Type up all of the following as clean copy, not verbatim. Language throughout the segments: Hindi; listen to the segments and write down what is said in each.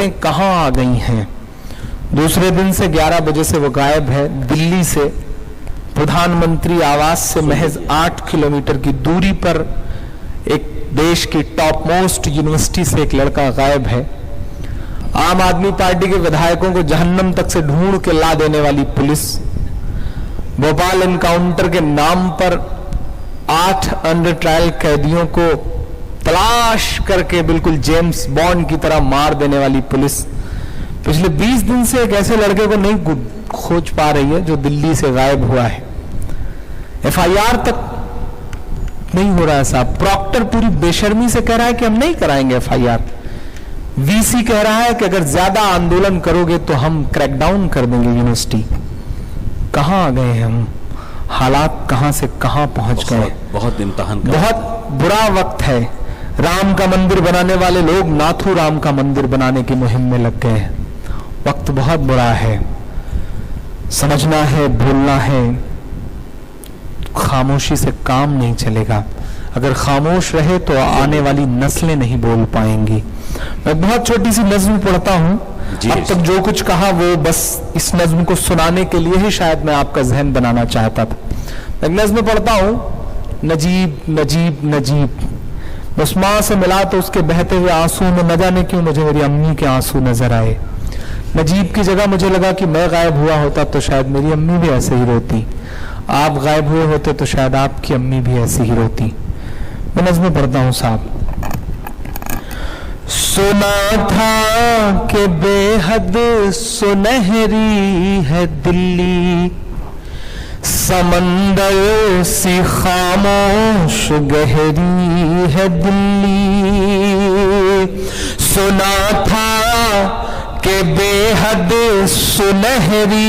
हरकतें कहाँ आ गई हैं। दूसरे दिन से 11 बजे से वो गायब है। दिल्ली से प्रधानमंत्री आवास से महज 8 किलोमीटर की दूरी पर एक देश की टॉप मोस्ट यूनिवर्सिटी से एक लड़का गायब है। आम आदमी पार्टी के विधायकों को जहन्नम तक से ढूंढ के ला देने वाली पुलिस, भोपाल एनकाउंटर के नाम पर 8 अंडर ट्रायल कैदियों को तलाश करके बिल्कुल जेम्स बॉन्ड की तरह मार देने वाली पुलिस पिछले 20 दिन से एक ऐसे लड़के को नहीं खोज पा रही है जो दिल्ली से गायब हुआ है। FIR तक नहीं हो रहा है साहब। प्रॉक्टर पूरी बेशर्मी से कह रहा है कि हम नहीं कराएंगे FIR। VC कह रहा है कि अगर ज्यादा आंदोलन करोगे तो हम क्रैकडाउन कर देंगे यूनिवर्सिटी। कहां आ गए हम, हालात कहां से कहां पहुंच गए। बहुत इम्तिहान का बहुत बुरा वक्त है। राम का मंदिर बनाने वाले लोग नाथू राम का मंदिर बनाने की मुहिम में लग गए। वक्त बहुत बुरा है, समझना है, भूलना है। खामोशी से काम नहीं चलेगा। अगर खामोश रहे तो आने वाली नस्लें नहीं बोल पाएंगी। मैं बहुत छोटी सी नज्म पढ़ता हूं। अब तक जो कुछ कहा वो बस इस नज्म को सुनाने के लिए ही शायद मैं आपका जहन बनाना चाहता था। मैं नज्म पढ़ता हूं, नजीब नजीब नजीब। बस माँ से मिला तो उसके बहते हुए आंसू में न जाने क्यों मुझे मेरी अम्मी के आंसू नजर आए। नजीब की जगह मुझे लगा कि मैं गायब हुआ होता तो शायद मेरी अम्मी भी ऐसे ही रोती। आप गायब हुए होते तो शायद आपकी अम्मी भी ऐसी ही रोती। मैं नज्म पढ़ता हूं साहब। सुना था कि बेहद सुनहरी है दिल्ली, समंदर सी खामोश गहरी है दिल्ली। सुना था कि बेहद सुनहरी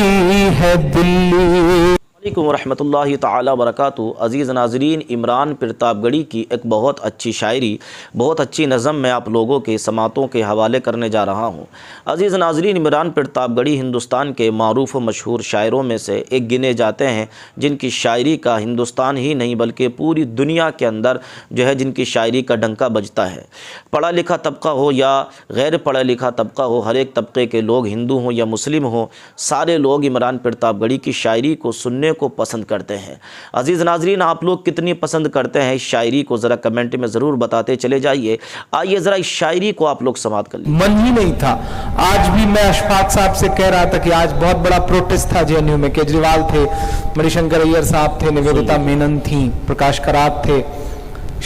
है दिल्ली। अस्सलामुअलैकुम वरहमतुल्लाहि ताला वबरकातुहू। अज़ीज़ नाज़रीन, इमरान प्रतापगढ़ी की एक बहुत अच्छी शायरी, बहुत अच्छी नज़म मैं आप लोगों के समातों के हवाले करने जा रहा हूँ। अज़ीज़ नाज़रीन, इमरान प्रतापगढ़ी हिंदुस्तान के मारूफ़ मशहूर शायरों में से एक गिने जाते हैं, जिनकी शायरी का हिंदुस्तान ही नहीं बल्कि पूरी दुनिया के अंदर जो है जिनकी शायरी का डंका बजता है। पढ़ा लिखा तबका हो या गैर पढ़ा लिखा तबका हो, हर एक तबके के लोग, हिंदू हों या मुस्लिम हों, सारे लोग इमरान प्रतापगढ़ी की शायरी को सुनने को पसंद करते हैं। अजीज नाजरीन, आप लोग कितनी पसंद करते हैं इस शायरी को जरा कमेंट में जरूर बताते चले जाइए। आइए जरा इस शायरी को आप लोग समाप्त कर लीजिए। मन ही नहीं था। आज भी मैं अशफाक साहब से कह रहा था कि आज बहुत बड़ा प्रोटेस्ट था JNU में। केजरीवाल थे, मणिशंकर अय्यर साहब थे, निवेदिता मेनन थी, प्रकाश करात थे,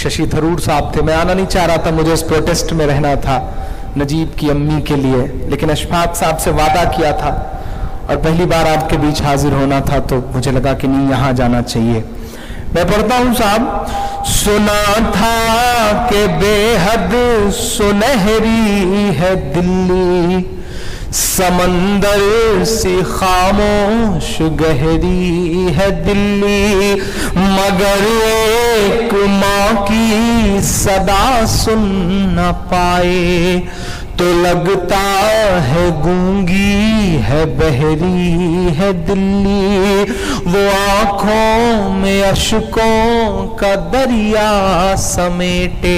शशि थरूर साहब थे। मैं आना नहीं चाह रहा था, मुझे इस प्रोटेस्ट में रहना था नजीब की अम्मी के लिए, लेकिन अशफाक साहब से वादा किया था और पहली बार आपके बीच हाजिर होना था तो मुझे लगा कि नहीं, यहां जाना चाहिए। मैं पढ़ता हूं साहब। सुना था कि बेहद सुनहरी है दिल्ली, समंदर सी खामोश गहरी है दिल्ली, मगर एक माँ की सदा सुन न पाए तो लगता है गूंगी है, बहरी है दिल्ली। वो आंखों में अश्कों का दरिया समेटे,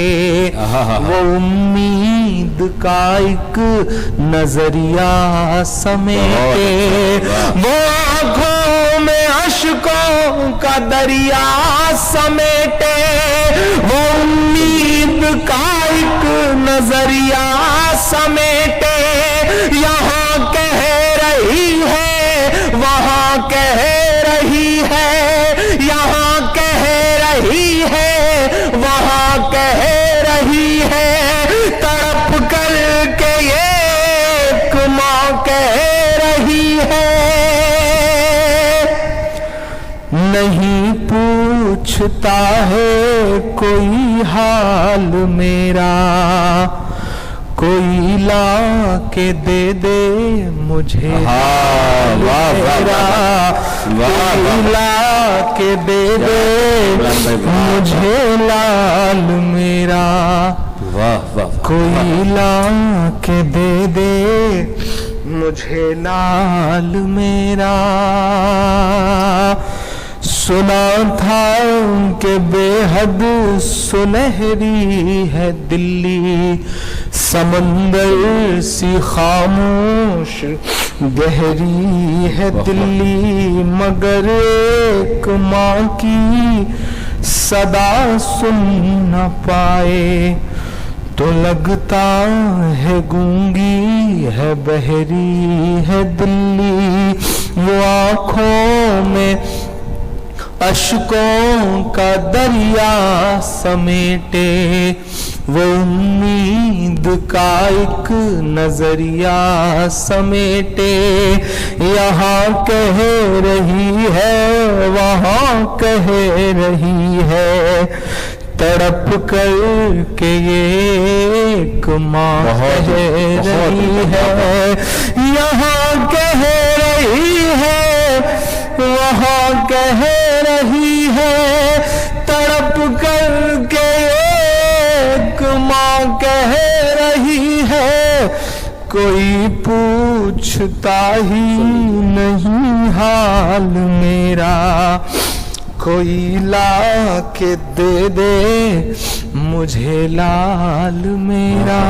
वो उम्मीद का एक नजरिया समेटे। वो आंखों में अश्कों का दरिया समेटे, वो उम्मीद का एक नजरिया समेटे। यहाँ कह रही है, वहाँ कह रही है, यहाँ कह रही है, वहाँ कह रही है। तड़प कर के एक माँ कह रही है, नहीं पूछता है कोई हाल मेरा, कोई ला के दे दे मुझे मेरा, कोई ला के दे दे मुझे लाल मेरा, कोई ला के दे दे मुझे लाल मेरा। सुना था कि बेहद सुनहरी है दिल्ली, समंदर सी खामोश गहरी है दिल्ली, मगर एक माँ की सदा सुन न पाए तो लगता है गूंगी है, बहरी है दिल्ली। वो आँखों में अश्कों का दरिया समेटे, वो उम्मीद का एक नजरिया समेटे। यहाँ कह रही है वहाँ कह रही है, तड़प कर के ये एक माँ कह रही है। यहाँ कह रही है वहाँ कह रही है, तड़प कर के एक माँ कह रही है। कोई पूछता ही नहीं हाल मेरा, कोई ला के दे दे मुझे लाल मेरा,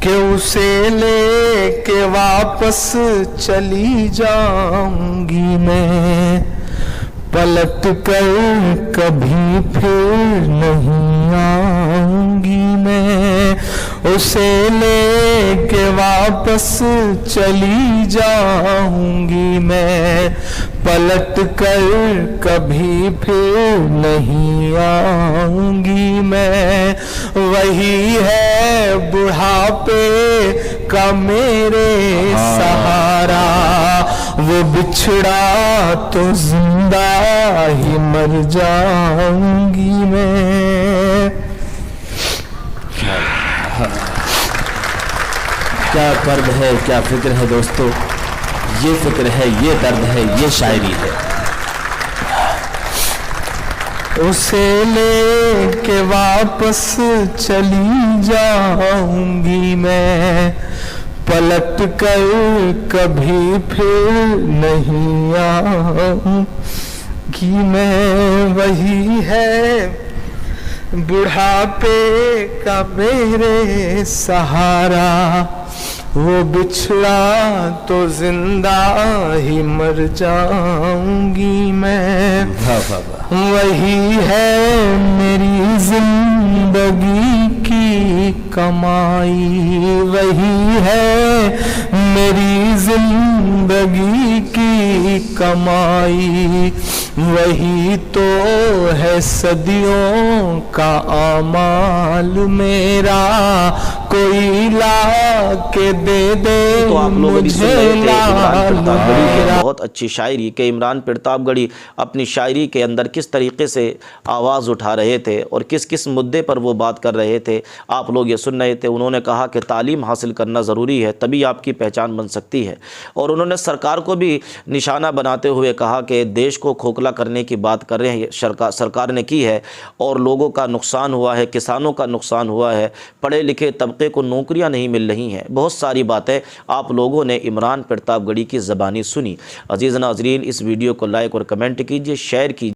कि उसे लेके वापस चली जाऊंगी मैं, पलट कर कभी फिर नहीं आऊंगी मैं। उसे लेके वापस चली जाऊंगी मैं, पलट कर कभी फिर नहीं आऊंगी मैं। वही है बुढ़ापे का मेरे सहारा, वो बिछड़ा तो जिंदा ही मर जाऊंगी मैं। क्या कर्द है, क्या फिक्र है दोस्तों, ये फिक्र है, ये दर्द है, ये शायरी है। उसे लेके वापस चली जाऊंगी मैं, पलट कर कभी फिर नहीं आऊंगी मैं। वही है बुढ़ापे का मेरे सहारा, वो बिछड़ा तो जिंदा ही मर जाऊंगी मैं। वही है मेरी जिंदगी की कमाई, वही है मेरी जिंदगी की कमाई, वही तो है सदियों का आमाल मेरा। कोई ला के दे दे तो आप लोग मुझे लाल मेरा। बहुत अच्छी शायरी के इमरान प्रतापगढ़ी अपनी शायरी के अंदर किस तरीके से आवाज़ उठा रहे थे और किस किस मुद्दे पर वो बात कर रहे थे, आप लोग ये सुन रहे थे। उन्होंने कहा कि तालीम हासिल करना ज़रूरी है, तभी आपकी पहचान बन सकती है। और उन्होंने सरकार को भी निशाना बनाते हुए कहा कि देश को खोखला करने की बात कर रहे हैं, सरकार ने की है और लोगों का नुकसान हुआ है, किसानों का नुकसान हुआ है, पढ़े लिखे तबके को नौकरियां नहीं मिल रही हैं। बहुत सारी बातें आप लोगों ने इमरान प्रतापगढ़ी की ज़बानी सुनी। अजीज़ नाज़रीन, इस वीडियो को लाइक और कमेंट कीजिए, शेयर कीजिए।